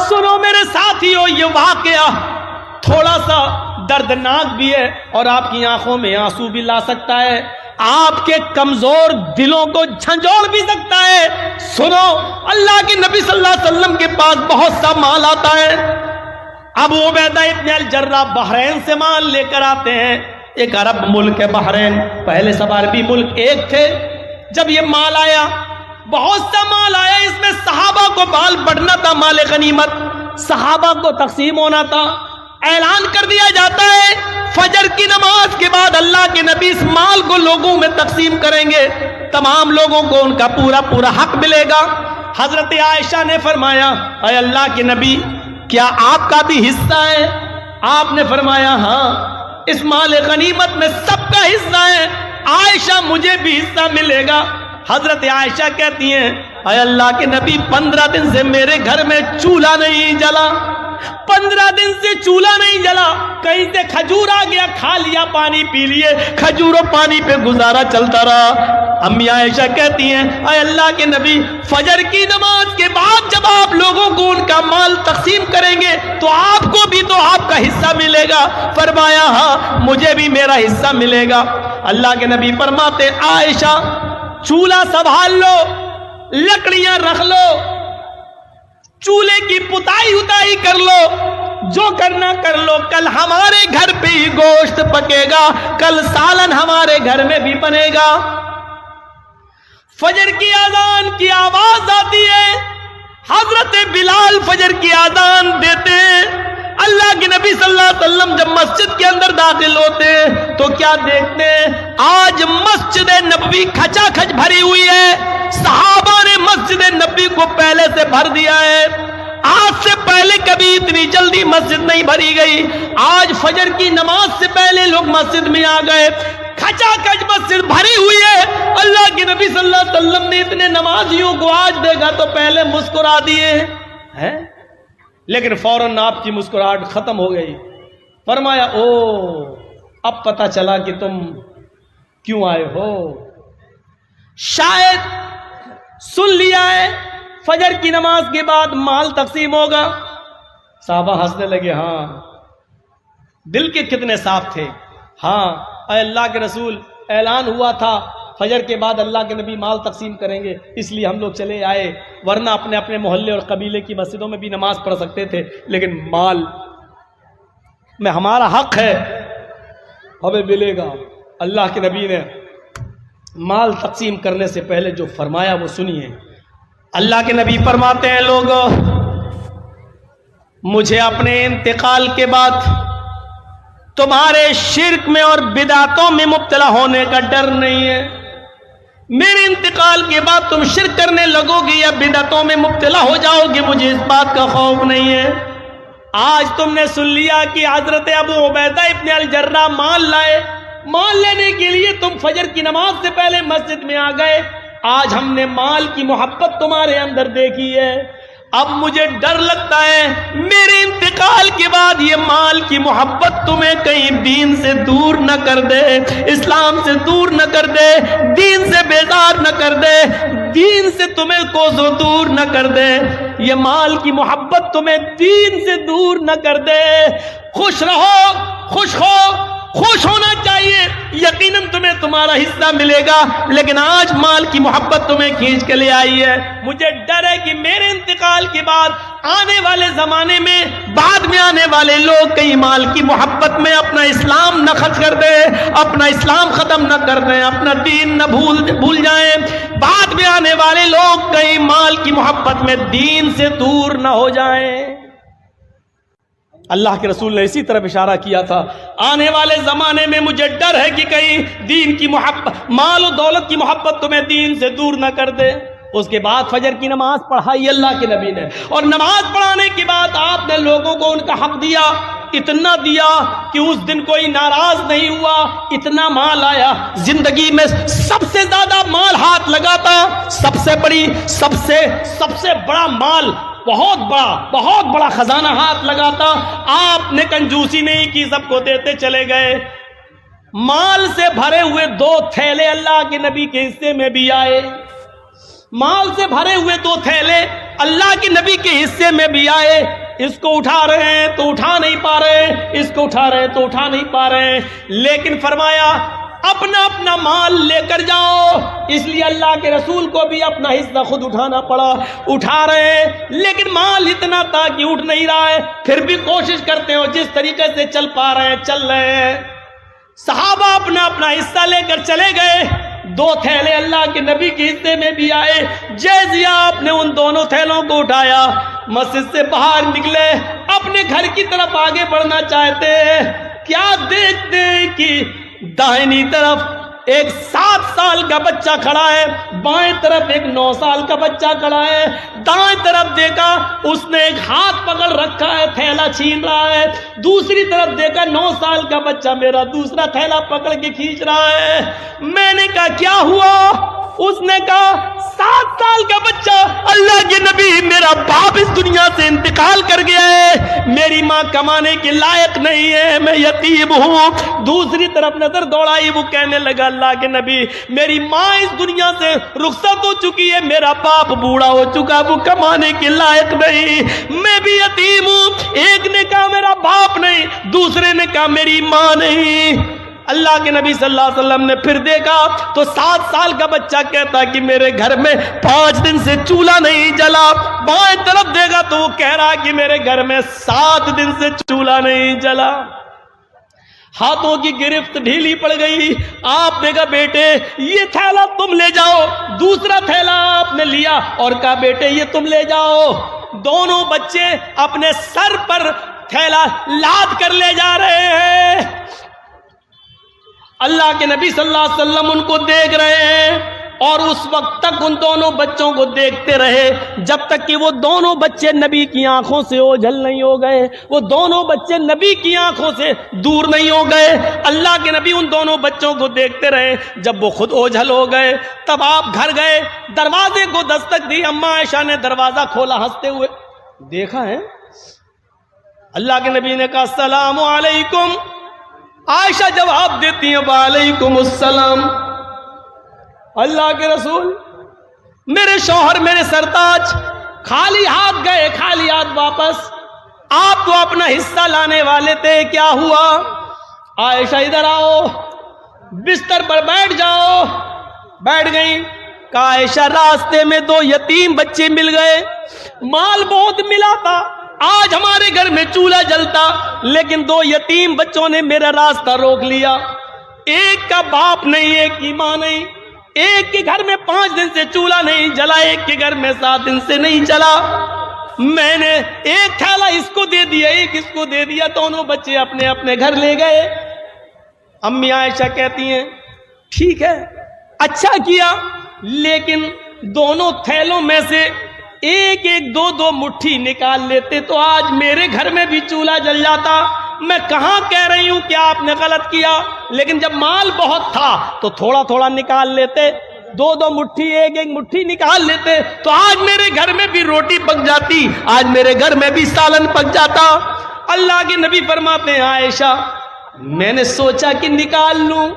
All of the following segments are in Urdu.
سنو میرے ساتھیو، یہ واقعہ تھوڑا سا دردناک بھی ہے اور آپ کی آنکھوں میں آنسو بھی لا سکتا ہے، آپ کے کمزور دلوں کو جھنجھوڑ بھی سکتا ہے۔ سنو، اللہ کے نبی صلی اللہ علیہ وسلم کے پاس بہت سا مال آتا ہے۔ ابو عبیدہ ابن الجراح بحرین سے مال لے کر آتے ہیں، ایک عرب ملک ہے بحرین، پہلے سب عربی ملک ایک تھے۔ جب یہ مال آیا، بہت سا مال آیا، اس میں صحابہ کو بال بڑھنا تھا، مال غنیمت صحابہ کو تقسیم ہونا تھا۔ اعلان کر دیا جاتا ہے فجر کی نماز کے بعد اللہ کے نبی اس مال کو لوگوں میں تقسیم کریں گے، تمام لوگوں کو ان کا پورا پورا حق ملے گا۔ حضرت عائشہ نے فرمایا، اے اللہ کے نبی، کیا آپ کا بھی حصہ ہے؟ آپ نے فرمایا، ہاں، اس مال غنیمت میں سب کا حصہ ہے، عائشہ مجھے بھی حصہ ملے گا۔ حضرت عائشہ کہتی ہیں، اے اللہ کے نبی، 15 دن سے میرے گھر میں چولہا نہیں جلا، 15 دن سے چولہا نہیں جلا، کہیں سے کھجور آ گیا، کھا لیا، پانی پی لیے، کھجور و پانی پہ گزارا چلتا رہا۔ امی عائشہ کہتی ہیں، اے اللہ کے نبی، فجر کی نماز کے بعد جب آپ لوگوں کو ان کا مال تقسیم کریں گے تو آپ کو بھی تو آپ کا حصہ ملے گا۔ فرمایا، ہاں، مجھے بھی میرا حصہ ملے گا۔ اللہ کے نبی فرماتے، عائشہ، چولہا سنبھال لو، لکڑیاں رکھ لو، چولہے کی پتائی اتائی کر لو، جو کرنا کر لو، کل ہمارے گھر پہ ہی گوشت پکے گا، کل سالن ہمارے گھر میں بھی بنے گا۔ فجر کی اذان کی آواز آتی ہے، حضرت بلال فجر کی اذان دیتے ہیں۔ اللہ کے نبی صلی اللہ علیہ وسلم جب مسجد کے اندر داخل ہوتے ہیں تو کیا دیکھتے ہیں؟ آج مسجد نبوی کھچا کھچ بھری ہوئی ہے، صحابہ نے مسجد نبوی کو پہلے سے بھر دیا ہے۔ آج سے پہلے کبھی اتنی جلدی مسجد نہیں بھری گئی، آج فجر کی نماز سے پہلے لوگ مسجد میں آ گئے، کھچا کھچ مسجد بھری ہوئی ہے۔ اللہ کے نبی صلی اللہ علیہ وسلم نے اتنے نمازیوں کو آج دیکھا تو پہلے مسکرا دیے ہیں، لیکن فوراً آپ کی مسکراہٹ ختم ہو گئی۔ فرمایا، او، اب پتہ چلا کہ تم کیوں آئے ہو، شاید سن لیا ہے فجر کی نماز کے بعد مال تقسیم ہوگا۔ صحابہ ہنسنے لگے، ہاں، دل کے کتنے صاف تھے۔ ہاں، اے اللہ کے رسول، اعلان ہوا تھا فجر کے بعد اللہ کے نبی مال تقسیم کریں گے، اس لیے ہم لوگ چلے آئے، ورنہ اپنے اپنے محلے اور قبیلے کی مسجدوں میں بھی نماز پڑھ سکتے تھے، لیکن مال میں ہمارا حق ہے، ہمیں ملے گا۔ اللہ کے نبی نے مال تقسیم کرنے سے پہلے جو فرمایا وہ سنیے۔ اللہ کے نبی فرماتے ہیں، لوگوں، مجھے اپنے انتقال کے بعد تمہارے شرک میں اور بدعتوں میں مبتلا ہونے کا ڈر نہیں ہے۔ میرے انتقال کے بعد تم شرک کرنے لگو گے یا بدعتوں میں مبتلا ہو جاؤ گے، مجھے اس بات کا خوف نہیں ہے۔ آج تم نے سن لیا کہ حضرت ابو عبیدہ ابن الجراح مال لائے، مال لینے کے لیے تم فجر کی نماز سے پہلے مسجد میں آ گئے۔ آج ہم نے مال کی محبت تمہارے اندر دیکھی ہے، اب مجھے ڈر لگتا ہے میرے انتقال کے بعد یہ مال کی محبت تمہیں کہیں دین سے دور نہ کر دے، اسلام سے دور نہ کر دے، دین سے بیزار نہ کر دے، دین سے تمہیں کوسوں دور نہ کر دے، یہ مال کی محبت تمہیں دین سے دور نہ کر دے۔ خوش رہو، خوش ہونا چاہیے، یقیناً تمہیں تمہارا حصہ ملے گا، لیکن آج مال کی محبت تمہیں کھینچ کے لے آئی ہے۔ مجھے ڈر ہے کہ میرے انتقال کے بعد آنے والے زمانے میں، بعد میں آنے والے لوگ کہیں مال کی محبت میں اپنا اسلام نہ خرچ کر دیں، اپنا اسلام ختم نہ کر دیں، اپنا دین نہ بھول جائیں، بعد میں آنے والے لوگ کہیں مال کی محبت میں دین سے دور نہ ہو جائیں۔ اللہ کے رسول نے اسی طرف اشارہ کیا تھا، آنے والے زمانے میں مجھے ڈر ہے کہ کہیں دین کی محبت، مال و دولت کی محبت تمہیں دین سے دور نہ کر دے۔ اس کے بعد فجر کی نماز پڑھائی اللہ کے نبی نے، اور نماز پڑھانے کے بعد آپ نے لوگوں کو ان کا حق دیا، اتنا دیا کہ اس دن کوئی ناراض نہیں ہوا، اتنا مال آیا، زندگی میں سب سے زیادہ مال ہاتھ لگاتا، سب سے بڑا مال، بہت بڑا خزانہ ہاتھ لگاتا، آپ نے کنجوسی نہیں کی، سب کو دیتے چلے گئے۔ مال سے بھرے ہوئے 2 تھیلے اللہ کے نبی کے حصے میں بھی آئے، مال سے بھرے ہوئے 2 تھیلے اللہ کے نبی کے حصے میں بھی آئے، اس کو اٹھا رہے ہیں تو اٹھا نہیں پا رہے، اس کو اٹھا رہے ہیں تو اٹھا نہیں پا رہے ہیں، لیکن فرمایا اپنا اپنا مال لے کر جاؤ۔ اس لیے اللہ کے رسول کو بھی اپنا حصہ خود اٹھانا پڑا۔ اٹھا رہے ہیں لیکن مال اتنا تھا کہ اٹھ نہیں رہا ہے، پھر بھی کوشش کرتے ہو جس طریقے سے چل پا رہے ہیں چل رہے ہیں۔ صحابہ اپنا اپنا حصہ لے کر چلے گئے، 2 تھیلے اللہ کے نبی کے حصے میں بھی آئے۔ جیسے آپ نے ان دونوں تھیلوں کو اٹھایا، مسجد سے باہر نکلے، اپنے گھر کی طرف آگے بڑھنا چاہتے ہیں، کیا دیکھتے ہیں کہ دائنی طرف ایک 7 سال کا بچہ کھڑا ہے، بائیں طرف ایک 9 سال کا بچہ کھڑا ہے۔ دائیں طرف دیکھا، اس نے ایک ہاتھ پکڑ رکھا ہے، تھیلا چھین رہا ہے۔ دوسری طرف دیکھا، 9 سال کا بچہ میرا دوسرا تھیلا پکڑ کے کھینچ رہا ہے۔ میں نے کہا کیا ہوا؟ اس نے کہا 7 سال کا بچہ، اللہ کے نبی میرا باپ اس دنیا سے انتقال کر گیا ہے، میری ماں کمانے کے لائق نہیں ہے، میں یتیم ہوں۔ دوسری طرف نظر دوڑائی، وہ کہنے لگا اللہ کے نبی میری ماں اس دنیا سے رخصت ہو چکی ہے، میرا باپ بوڑھا ہو چکا، وہ کمانے کے لائق نہیں، میں بھی یتیم ہوں۔ ایک نے کہا میرا باپ نہیں، دوسرے نے کہا میری ماں نہیں۔ اللہ کے نبی صلی اللہ علیہ وسلم نے پھر دیکھا تو 7 سال کا بچہ کہتا کہ میرے گھر میں 5 دن سے چولہا نہیں جلا۔ بائیں طرف دیکھا تو وہ کہہ رہا کہ میرے گھر میں 7 دن سے چولہا نہیں جلا۔ ہاتھوں کی گرفت ڈھیلی پڑ گئی۔ آپ نے کہا بیٹے یہ تھیلا تم لے جاؤ، دوسرا تھیلا آپ نے لیا اور کہا بیٹے یہ تم لے جاؤ۔ دونوں بچے اپنے سر پر تھیلا لاد کر لے جا رہے ہیں۔ اللہ کے نبی صلی اللہ علیہ وسلم ان کو دیکھ رہے ہیں اور اس وقت تک ان دونوں بچوں کو دیکھتے رہے جب تک کہ وہ دونوں بچے نبی کی آنکھوں سے اوجھل نہیں ہو گئے، وہ دونوں بچے نبی کی آنکھوں سے دور نہیں ہو گئے۔ اللہ کے نبی ان دونوں بچوں کو دیکھتے رہے، جب وہ خود اوجھل ہو گئے تب آپ گھر گئے، دروازے کو دستک دی، اماں عائشہ نے دروازہ کھولا، ہنستے ہوئے دیکھا ہے۔ اللہ کے نبی نے کہا السلام علیکم۔ عائشہ جواب دیتی ہیں وعلیکم السلام۔ اللہ کے رسول میرے شوہر میرے سرتاج خالی ہاتھ گئے، خالی ہاتھ واپس، آپ تو اپنا حصہ لانے والے تھے، کیا ہوا؟ عائشہ ادھر آؤ، بستر پر بیٹھ جاؤ۔ بیٹھ گئی۔ کہا عائشہ راستے میں 2 یتیم بچے مل گئے، مال بہت ملا تھا، آج ہمارے گھر میں چولہا جلتا، لیکن 2 یتیم بچوں نے میرا راستہ روک لیا، ایک کا باپ نہیں، ایک کی ماں نہیں، ایک کے گھر میں 5 دن سے چولہا نہیں جلا، ایک کے گھر میں 7 دن سے نہیں جلا۔ میں نے ایک تھیلا اس کو دے دیا، ایک اس کو دے دیا، دونوں بچے اپنے اپنے گھر لے گئے۔ امی عائشہ کہتی ہیں ٹھیک ہے اچھا کیا، لیکن دونوں تھیلوں میں سے ایک ایک 2 مٹھی نکال لیتے تو آج میرے گھر میں بھی چولہا جل جاتا۔ میں کہاں کہہ رہی ہوں کہ آپ نے غلط کیا، لیکن جب مال بہت تھا تو تھوڑا تھوڑا نکال لیتے، 2 مٹھی ایک ایک مٹھی نکال لیتے تو آج میرے گھر میں بھی روٹی پک جاتی، آج میرے گھر میں بھی سالن پک جاتا۔ اللہ کے نبی فرماتے ہیں عائشہ میں نے سوچا کہ نکال لوں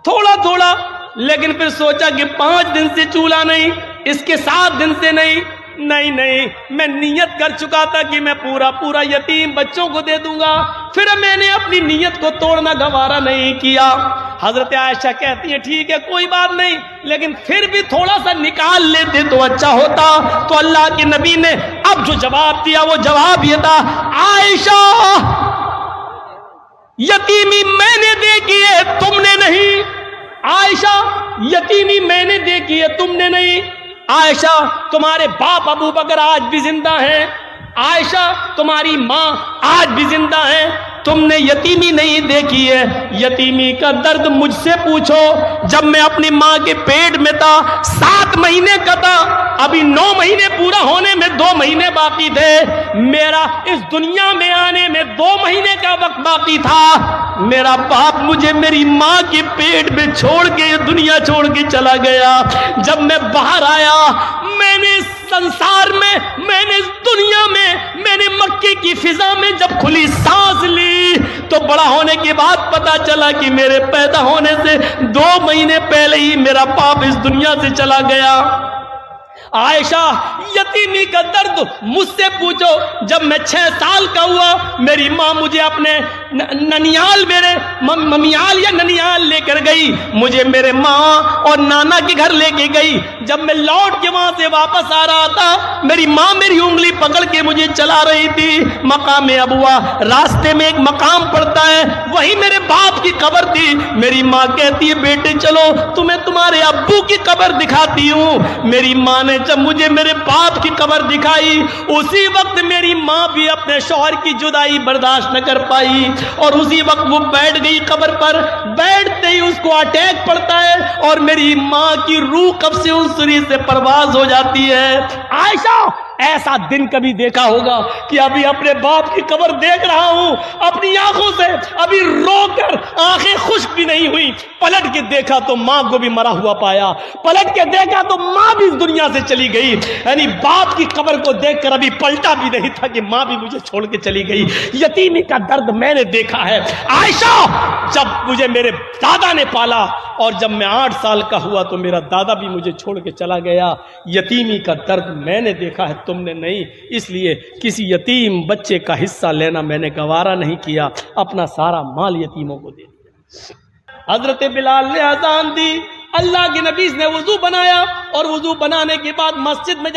تھوڑا تھوڑا، لیکن پھر سوچا کہ 5 دن سے چولہا نہیں، اس کے 7 دن سے نہیں، میں نیت کر چکا تھا کہ میں پورا یتیم بچوں کو دے دوں گا، پھر میں نے اپنی نیت کو توڑنا گوارا نہیں کیا۔ حضرت عائشہ کہتی ہیں ٹھیک ہے کوئی بات نہیں، لیکن پھر بھی تھوڑا سا نکال لیتے تو اچھا ہوتا۔ تو اللہ کے نبی نے اب جو جواب دیا وہ جواب یہ تھا عائشہ یتیمی میں نے دیکھی ہے تم نے نہیں، عائشہ یتیمی میں نے دیکھی ہے تم نے نہیں، عائشہ تمہارے باپ ابو بکر آج بھی زندہ ہیں، عائشہ تمہاری ماں آج بھی زندہ ہیں، تم نے یتیمی نہیں دیکھی ہے۔ یتیمی کا درد مجھ سے پوچھو، جب میں اپنی ماں کے پیٹ میں تھا 7 مہینے کا تھا، ابھی 9 مہینے پورا ہونے میں 2 مہینے باقی تھے، میرا اس دنیا میں آنے میں 2 مہینے کا وقت باقی تھا، میرا باپ مجھے میری ماں کے پیٹ میں چھوڑ کے دنیا چھوڑ کے چلا گیا۔ جب میں باہر آیا میں نے اس سنسار میں نے اس دنیا میں نے مکے کی فضا میں جب کھلی سانس لی تو بڑا ہونے کے بعد پتا چلا کہ میرے پیدا ہونے سے 2 مہینے پہلے ہی میرا باپ اس دنیا سے چلا گیا۔ عائشہ یتیمی کا درد مجھ سے پوچھو. جب میں 6 سال کا ہوا میری ماں مجھے اپنے ننیال میرے ممیال یا ننیال لے کر گئی. مجھے میرے ماں اور نانا کے گھر لے کے گئی. جب میں لوٹ کے وہاں سے واپس آ رہا تھا میری ماں میری انگلی پکڑ کے مجھے چلا رہی تھی. مقام ابوا راستے میں ایک مقام پڑتا ہے وہی میرے باپ کی قبر تھی. میری ماں کہتی ہے بیٹے چلو تمہیں تمہارے ابو کی قبر دکھاتی ہوں. میری ماں نے جب مجھے میرے باپ کی قبر دکھائی اسی وقت میری ماں بھی اپنے شوہر کی جدائی برداشت نہ کر پائی اور اسی وقت وہ بیٹھ گئی قبر پر. بیٹھتے ہی اس کو اٹیک پڑتا ہے اور میری ماں کی روح قبض سے انسری سے پرواز ہو جاتی ہے. عائشہ ایسا دن کبھی دیکھا ہوگا کہ ابھی اپنے باپ کی قبر دیکھ رہا ہوں اپنی آنکھوں سے, ابھی رو کر آنکھیں خشک بھی نہیں ہوئی. پلٹ کے دیکھا تو ماں کو بھی مرا ہوا پایا, پلٹ کے دیکھا تو ماں بھی اس دنیا سے چلی گئی. یعنی باپ کی قبر کو دیکھ کر ابھی پلٹا بھی نہیں تھا کہ ماں بھی مجھے چھوڑ کے چلی گئی. یتیمی کا درد میں نے دیکھا ہے. عائشہ جب مجھے میرے دادا نے پالا اور جب میں 8 سال کا ہوا تو میرا دادا بھی مجھے چھوڑ کے چلا گیا. یتیمی کا درد میں نے دیکھا ہے, تم نے نہیں. اس لیے کسی یتیم بچے کا حصہ لینا میں نے گوارا نہیں کیا, اپنا سارا مال یتیموں کو دے دیا. حضرت بلال نے اذان دی, اللہ کے نبی نے وضو بنایا اور وضو بنانے کے بعد مسجد میں جب